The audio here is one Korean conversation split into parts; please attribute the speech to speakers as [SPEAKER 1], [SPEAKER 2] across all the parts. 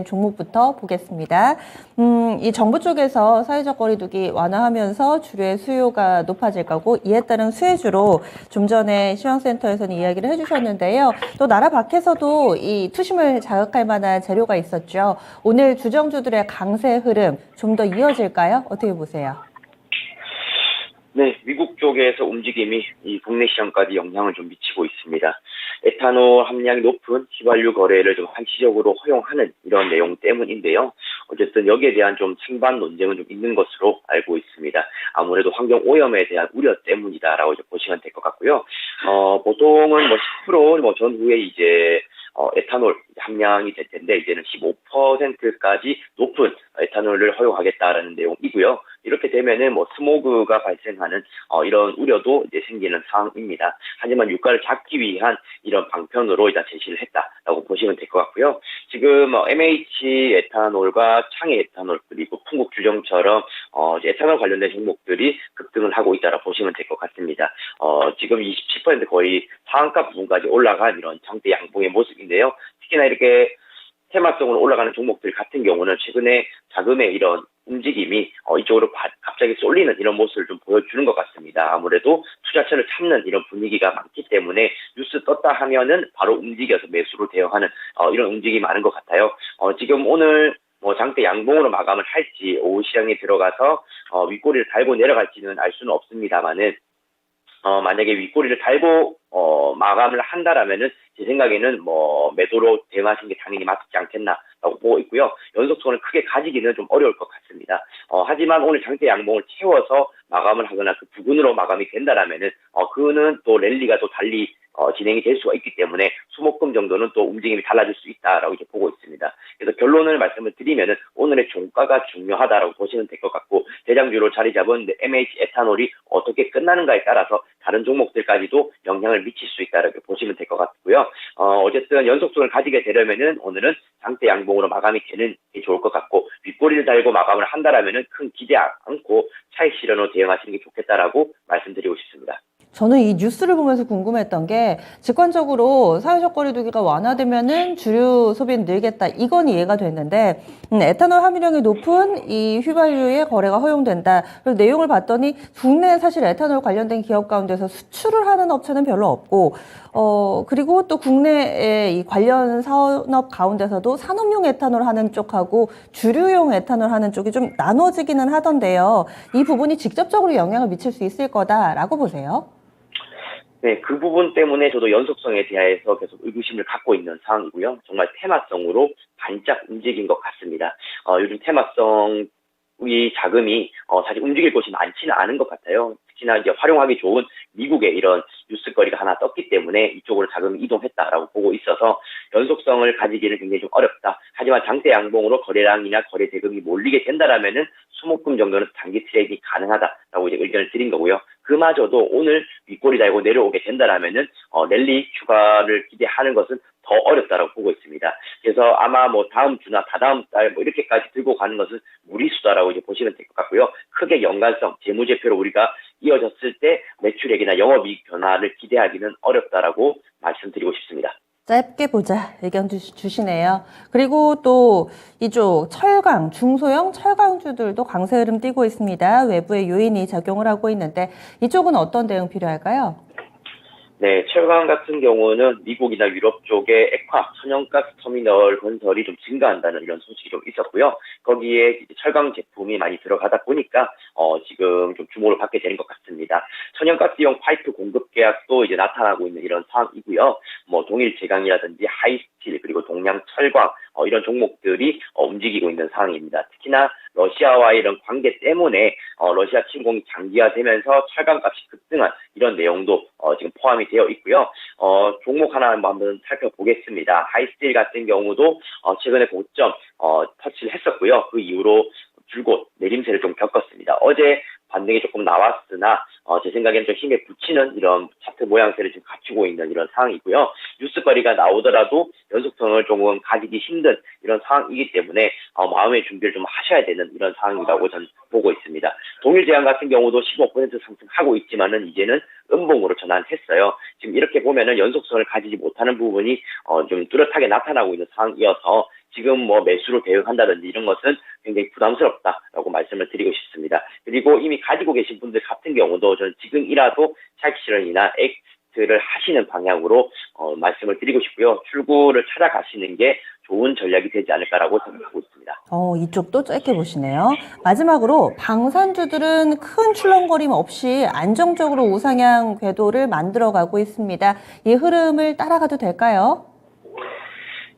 [SPEAKER 1] 종목부터 보겠습니다. 이 정부 쪽에서 사회적 거리두기 완화하면서 주류의 수요가 높아질 거고 이에 따른 수혜주로 좀 전에 시황센터에서는 이야기를 해주셨는데요. 또 나라 밖에서도 이 투심을 자극할 만한 재료가 있었죠. 오늘 주정주들의 강세 흐름 좀 더 이어질까요? 어떻게 보세요?
[SPEAKER 2] 네, 미국 쪽에서 움직임이 이 국내 시장까지 영향을 좀 미치고 있습니다. 에탄올 함량이 높은 휘발유 거래를 좀 한시적으로 허용하는 이런 내용 때문인데요. 어쨌든 여기에 대한 좀 찬반 논쟁은 좀 있는 것으로 알고 있습니다. 아무래도 환경 오염에 대한 우려 때문이다라고 이제 보시면 될 것 같고요. 보통은 10% 전후에 이제 에탄올 함량이 될 텐데 이제는 15%까지 높은 에탄올을 허용하겠다라는 내용이고요. 이렇게 되면은 스모그가 발생하는 이런 우려도 이제 생기는 상황입니다. 하지만 유가를 잡기 위한 이런 방편으로 이제 제시를 했다라고 보시면 될 것 같고요. 지금 MH 에탄올과 창해 에탄올 그리고 풍국 주정처럼 이제 에탄올 관련된 종목들이 급등을 하고 있다라고 보시면 될 것 같습니다. 지금 27% 거의 상한가 부분까지 올라간 이런 장대 양봉의 모습인데요. 특히나 이렇게 테마성으로 올라가는 종목들 같은 경우는 최근에 자금의 이런 움직임이 이쪽으로 갑자기 쏠리는 이런 모습을 좀 보여주는 것 같습니다. 아무래도 투자처를 찾는 이런 분위기가 많기 때문에 뉴스 떴다 하면은 바로 움직여서 매수로 대응하는 이런 움직임이 많은 것 같아요. 지금 오늘 장대 양봉으로 마감을 할지 오후 시장에 들어가서 윗꼬리를 달고 내려갈지는 알 수는 없습니다만은 만약에 윗꼬리를 달고 마감을 한다라면은 제 생각에는 매도로 대응하시는 게 당연히 맞지 않겠나라고 보고 있고요. 연속성을 크게 가지기는 좀 어려울 것 같습니다. 하지만 오늘 장대 양봉을 채워서 마감을 하거나 그 부근으로 마감이 된다라면은 그는 또 랠리가 또 달리 진행이 될 수가 있기 때문에 수목금 정도는 또 움직임이 달라질 수 있다라고 이제 보고 있습니다. 그래서 결론을 말씀을 드리면은 오늘의 종가가 중요하다라고 보시면 될 것 같고 대장주로 자리 잡은 MH 에탄올이 어떻게 끝나는가에 따라서 다른 종목들까지도 영향을 미칠 수 있다라고 보시면 될 것 같고요. 어쨌든 연속성을 가지게 되려면은 오늘은 장대 양봉으로 마감이 되는 게 좋을 것 같고 윗꼬리를 달고 마감을 한다라면은 큰 기대 않고 차익 실현으로 대응하시는 게 좋겠다라고 말씀드리고 싶습니다.
[SPEAKER 1] 저는 이 뉴스를 보면서 궁금했던 게 직관적으로 사회적 거리두기가 완화되면은 주류 소비는 늘겠다. 이건 이해가 됐는데 에탄올 함유량이 높은 이 휘발유의 거래가 허용된다. 그래서 내용을 봤더니 국내에 사실 에탄올 관련된 기업 가운데서 수출을 하는 업체는 별로 없고 그리고 또 국내의 이 관련 산업 가운데서도 산업용 에탄올 하는 쪽하고 주류용 에탄올 하는 쪽이 좀 나눠지기는 하던데요. 이 부분이 직접적으로 영향을 미칠 수 있을 거다라고 보세요?
[SPEAKER 2] 네, 그 부분 때문에 저도 연속성에 대해서 계속 의구심을 갖고 있는 상황이고요. 정말 테마성으로 반짝 움직인 것 같습니다. 요즘 테마성 이 자금이 사실 움직일 곳이 많지는 않은 것 같아요. 특히나 이제 활용하기 좋은 미국의 이런 뉴스거리가 하나 떴기 때문에 이쪽으로 자금이 이동했다라고 보고 있어서 연속성을 가지기는 굉장히 좀 어렵다. 하지만 장대 양봉으로 거래량이나 거래 대금이 몰리게 된다라면은 수목금 정도는 단기 트레이딩이 가능하다라고 이제 의견을 드린 거고요. 그마저도 오늘 윗꼬리 달고 내려오게 된다라면은 랠리 추가를 기대하는 것은 더 어렵다라고 보고 있습니다. 그래서 아마 다음 주나 다다음 달 이렇게까지 들고 가는 것은 무리수다라고 이제 보시면 될 것 같고요. 크게 연관성, 재무제표로 우리가 이어졌을 때 매출액이나 영업이익 변화를 기대하기는 어렵다라고 말씀드리고 싶습니다.
[SPEAKER 1] 짧게 보자 의견 주시네요. 그리고 또 이쪽 철강, 중소형 철강주들도 강세 흐름 띄고 있습니다. 외부의 요인이 작용을 하고 있는데 이쪽은 어떤 대응 필요할까요?
[SPEAKER 2] 네, 철강 같은 경우는 미국이나 유럽 쪽에 액화, 천연가스 터미널 건설이 좀 증가한다는 이런 소식이 좀 있었고요. 거기에 이제 철강 제품이 많이 들어가다 보니까 지금 좀 주목을 받게 되는 것 같습니다. 천연가스용 파이프 공급 계약도 이제 나타나고 있는 이런 상황이고요. 동일 제강이라든지 하이스틸 그리고 동양 철광 이런 종목들이 움직이고 있는 상황입니다. 특히나 러시아와의 이런 관계 때문에 러시아 침공이 장기화되면서 철강값이 급등한 이런 내용도 지금 포함이 되어 있고요. 종목 하나 한번 살펴보겠습니다. 하이스틸 같은 경우도 최근에 고점 터치를 했었고요. 그 이후로 줄곧 내림세를 좀 겪었습니다. 어제 반등이 조금 나왔으나 제 생각에는 좀 힘에 붙이는 이런 차트 모양새를 지금 갖추고 있는 이런 상황이고요. 뉴스거리가 나오더라도 연속성을 조금 가지기 힘든 이런 상황이기 때문에 마음의 준비를 좀 하셔야 되는 이런 상황이라고 저는 보고 있습니다. 동일제약 같은 경우도 15% 상승하고 있지만은 이제는 음봉으로 전환했어요. 지금 이렇게 보면은 연속성을 가지지 못하는 부분이 좀 뚜렷하게 나타나고 있는 상황이어서 지금 뭐 매수로 대응한다든지 이런 것은 굉장히 부담스럽다라고 말씀을 드리고 싶습니다. 그리고 이미 가지고 계신 분들 같은 경우도 저는 지금이라도 차익 실현이나 엑스를 하시는 방향으로 말씀을 드리고 싶고요. 출구를 찾아가시는 게 좋은 전략이 되지 않을까라고 생각하고 있습니다.
[SPEAKER 1] 이쪽도 짧게 보시네요. 마지막으로 방산주들은 큰 출렁거림 없이 안정적으로 우상향 궤도를 만들어가고 있습니다. 이 흐름을 따라가도 될까요?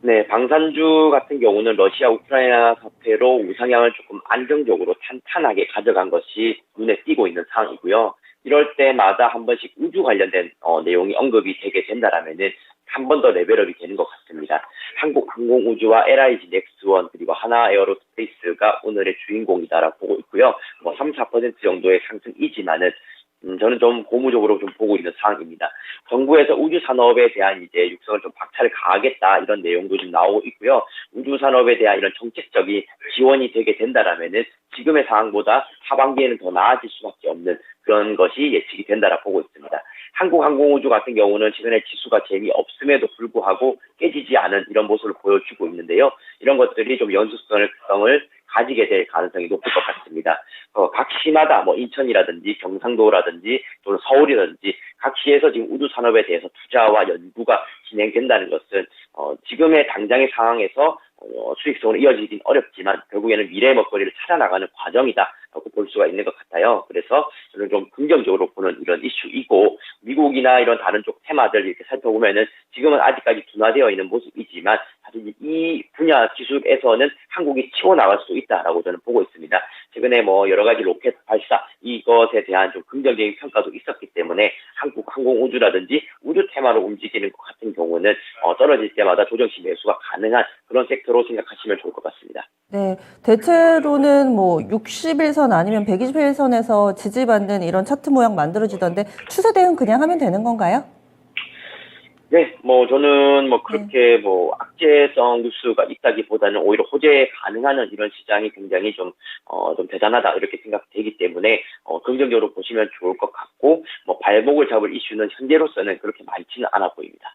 [SPEAKER 2] 네, 방산주 같은 경우는 러시아 우크라이나 사태로 우상향을 조금 안정적으로 탄탄하게 가져간 것이 눈에 띄고 있는 상황이고요. 이럴 때마다 한 번씩 우주 관련된 내용이 언급이 되게 된다라면은 한 번 더 레벨업이 되는 것 같습니다. 한국항공우주와 LIG 넥스원 그리고 하나에어로스페이스가 오늘의 주인공이다라고 보고 있고요. 3, 4% 정도의 상승이지만은 저는 좀 고무적으로 좀 보고 있는 상황입니다. 정부에서 우주 산업에 대한 이제 육성을 좀 박차를 가하겠다 이런 내용도 좀 나오고 있고요. 우주 산업에 대한 이런 정책적인 지원이 되게 된다라면은 지금의 상황보다 하반기에는 더 나아질 수밖에 없는 그런 것이 예측이 된다라 보고 있습니다. 한국항공우주 같은 경우는 최근에 지수가 재미없음에도 불구하고 깨지지 않은 이런 모습을 보여주고 있는데요. 이런 것들이 좀 연속성을 가지게 될 가능성이 높을 것 같습니다. 각 시마다 인천이라든지 경상도라든지 또는 서울이라든지 각 시에서 지금 우주 산업에 대해서 투자와 연구가 진행된다는 것은 지금의 당장의 상황에서 수익성으로 이어지긴 어렵지만 결국에는 미래의 먹거리를 찾아나가는 과정이다라고 볼 수가 있는 것 같아요. 그래서 저는 좀 긍정적으로 보는 이런 이슈이고 미국이나 이런 다른 쪽 테마들 이렇게 살펴보면은 지금은 아직까지 둔화되어 있는 모습이지만 사실 이 분야 기술에서는 한국이 치고 나갈 수 있다라고 저는 보고 있습니다. 최근에 여러 가지 로켓 발사 이것에 대한 좀 긍정적인 평가도 있었기 때문에 한국 항공우주라든지 우주 테마로 움직이는 것 같은 경우는 떨어질 때마다 조정시 매수가 가능한 그런 섹터로 생각하시면 좋을 것 같습니다.
[SPEAKER 1] 네, 대체로는 60일선 아니면 120일선에서 지지받는 이런 차트 모양 만들어지던데 추세 대응 그냥 하면 되는 건가요?
[SPEAKER 2] 네, 저는 그렇게 악재성 뉴스가 있다기보다는 오히려 호재 가능한 이런 시장이 굉장히 좀 대단하다 이렇게 생각되기 때문에 긍정적으로 보시면 좋을 것 같고 발목을 잡을 이슈는 현재로서는 그렇게 많지는 않아 보입니다.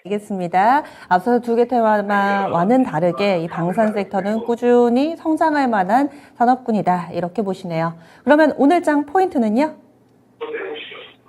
[SPEAKER 1] 알겠습니다. 앞서 두 개 테마와는 다르게 이 방산 섹터는 꾸준히 성장할 만한 산업군이다 이렇게 보시네요. 그러면 오늘 장 포인트는요?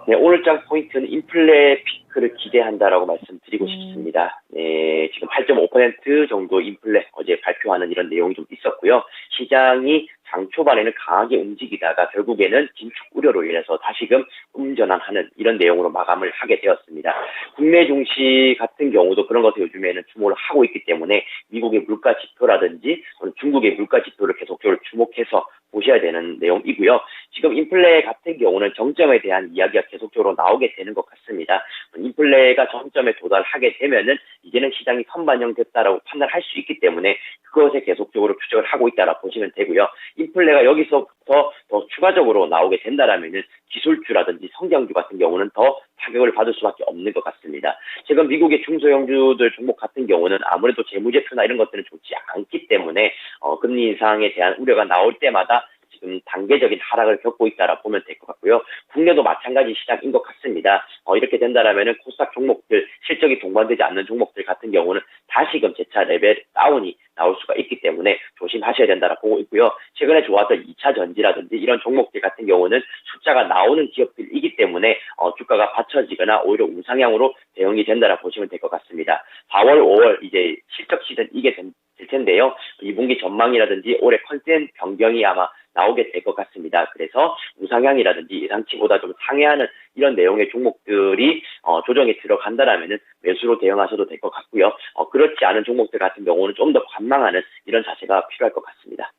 [SPEAKER 2] 네, 오늘 장 포인트는 인플레 피크를 기대한다라고 말씀드리고 싶습니다. 네, 지금 8.5% 정도 인플레 어제 발표하는 이런 내용이 좀 있었고요. 시장이 장 초반에는 강하게 움직이다가 결국에는 긴축 우려로 인해서 다시금 음전환하는 이런 내용으로 마감을 하게 되었습니다. 국내 증시 같은 경우도 그런 것을 요즘에는 주목을 하고 있기 때문에 미국의 물가 지표라든지 중국의 물가 지표를 계속적으로 주목해서 보셔야 되는 내용이고요. 지금 인플레 같은 경우는 정점에 대한 이야기가 계속적으로 나오게 되는 것 같습니다. 인플레가 정점에 도달하게 되면은 이제는 시장이 선반영됐다라고 판단할 수 있기 때문에 그것에 계속적으로 추적을 하고 있다라 보시면 되고요. 인플레가 여기서부터 더 추가적으로 나오게 된다라면은 기술주라든지 성장주 같은 경우는 더 타격을 받을 수밖에 없는 것 같습니다. 지금 미국의 중소형주들 종목 같은 경우는 아무래도 재무제표나 이런 것들은 좋지 않기 때문에 금리 인상에 대한 우려가 나올 때마다 지금 단계적인 하락을 겪고 있다라 보면 될 것 같고요. 국내도 마찬가지 시장인 것 같습니다. 이렇게 된다라면은 코스닥 종목들 실적이 동반되지 않는 종목들 같은 경우는 다시금 재차 레벨 다운이 나올 수가 있기 때문에 조심하셔야 된다라 보고 있고요. 최근에 좋았던 2차 전지라든지 이런 종목들 같은 경우는 숫자가 나오는 기업들이기 때문에 주가가 받쳐지거나 오히려 우상향으로 대응이 된다라 보시면 될 것 같습니다. 4월, 5월 이제 실적 시즌 이게 될 텐데요. 2분기 전망이라든지 올해 컨센 변경이 아마 나오게 될 것 같습니다. 그래서 우상향이라든지 예상치보다 좀 상회하는 이런 내용의 종목들이 조정에 들어간다라면은 매수로 대응하셔도 될 것 같고요. 그렇지 않은 종목들 같은 경우는 좀 더 관망하는 이런 자세가 필요할 것 같습니다.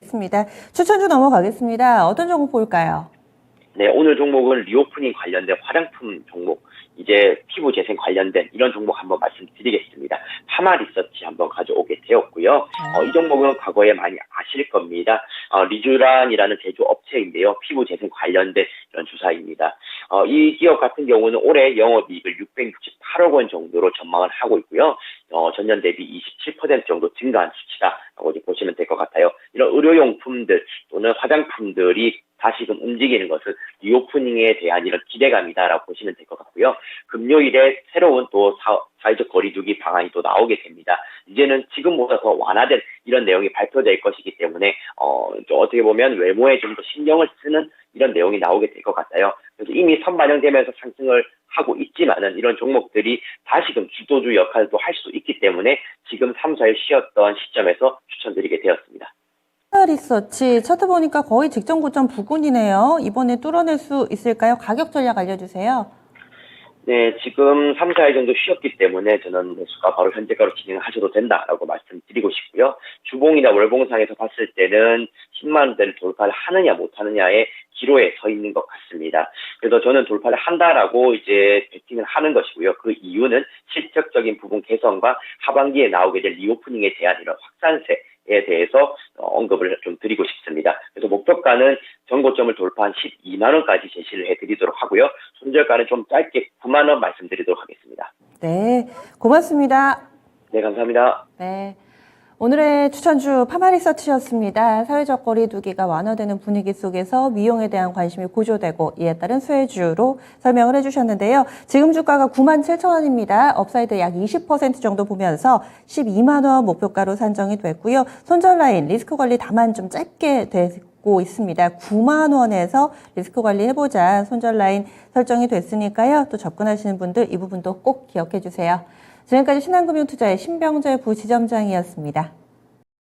[SPEAKER 1] 좋습니다. 추천주 넘어가겠습니다. 어떤 종목 볼까요?
[SPEAKER 2] 네, 오늘 종목은 리오프닝 관련된 화장품 종목, 이제 피부 재생 관련된 이런 종목 한번 말씀드리겠습니다. 파마 리서치 한번 가져오게 되었고요. 이 종목은 과거에 많이 아실 겁니다. 리쥬란이라는 제조업체인데요. 피부 재생 관련된 이런 주사입니다. 이 기업 같은 경우는 올해 영업이익을 668억 원 정도로 전망을 하고 있고요. 전년 대비 27% 정도 증가한 수치다 하고 이제 보시면 될 것 같아요. 이런 의료용품들 또는 화장품들이 다시금 움직이는 것은 리오프닝에 대한 이런 기대감이다라고 보시면 될 것 같고요. 금요일에 새로운 또 사회적 거리두기 방안이 또 나오게 됩니다. 이제는 지금보다 더 완화된 이런 내용이 발표될 것이기 때문에 좀 어떻게 보면 외모에 좀 더 신경을 쓰는 이런 내용이 나오게 될 것 같아요. 그래서 이미 선반영되면서 상승을 하고 있지만은 이런 종목들이 다시금 주도주 역할도 할 수 있기 때문에 지금 3, 4일 쉬었던 시점에서 추천드리게 되었습니다.
[SPEAKER 1] 리서치 차트 보니까 거의 직전 고점 부근이네요. 이번에 뚫어낼 수 있을까요? 가격 전략 알려주세요.
[SPEAKER 2] 네, 지금 3, 4일 정도 쉬었기 때문에 저는 매수가 바로 현재가로 진행하셔도 된다라고 말씀드리고 싶고요. 주봉이나 월봉상에서 봤을 때는 10만 원대를 돌파를 하느냐 못하느냐의 기로에 서 있는 것 같습니다. 그래서 저는 돌파를 한다라고 이제 베팅을 하는 것이고요. 그 이유는 실적적인 부분 개선과 하반기에 나오게 될 리오프닝에 대한 이런 확산세에 대해서 언급을 좀 드리고 싶습니다. 그래서 목표가는 전고점을 돌파한 12만 원까지 제시를 해드리도록 하고요. 손절가는 좀 짧게 9만 원 말씀드리도록 하겠습니다.
[SPEAKER 1] 네, 고맙습니다.
[SPEAKER 2] 네, 감사합니다.
[SPEAKER 1] 네. 오늘의 추천주 파마리서치였습니다. 사회적 거리두기가 완화되는 분위기 속에서 미용에 대한 관심이 고조되고 이에 따른 수혜주로 설명을 해주셨는데요. 지금 주가가 97,000원입니다. 업사이드 약 20% 정도 보면서 12만 원 목표가로 산정이 됐고요. 손절 라인 리스크 관리 다만 좀 짧게 되고 있습니다. 9만 원에서 리스크 관리 해보자 손절 라인 설정이 됐으니까요. 또 접근하시는 분들 이 부분도 꼭 기억해 주세요. 지금까지 신한금융투자의 신병재 부지점장이었습니다.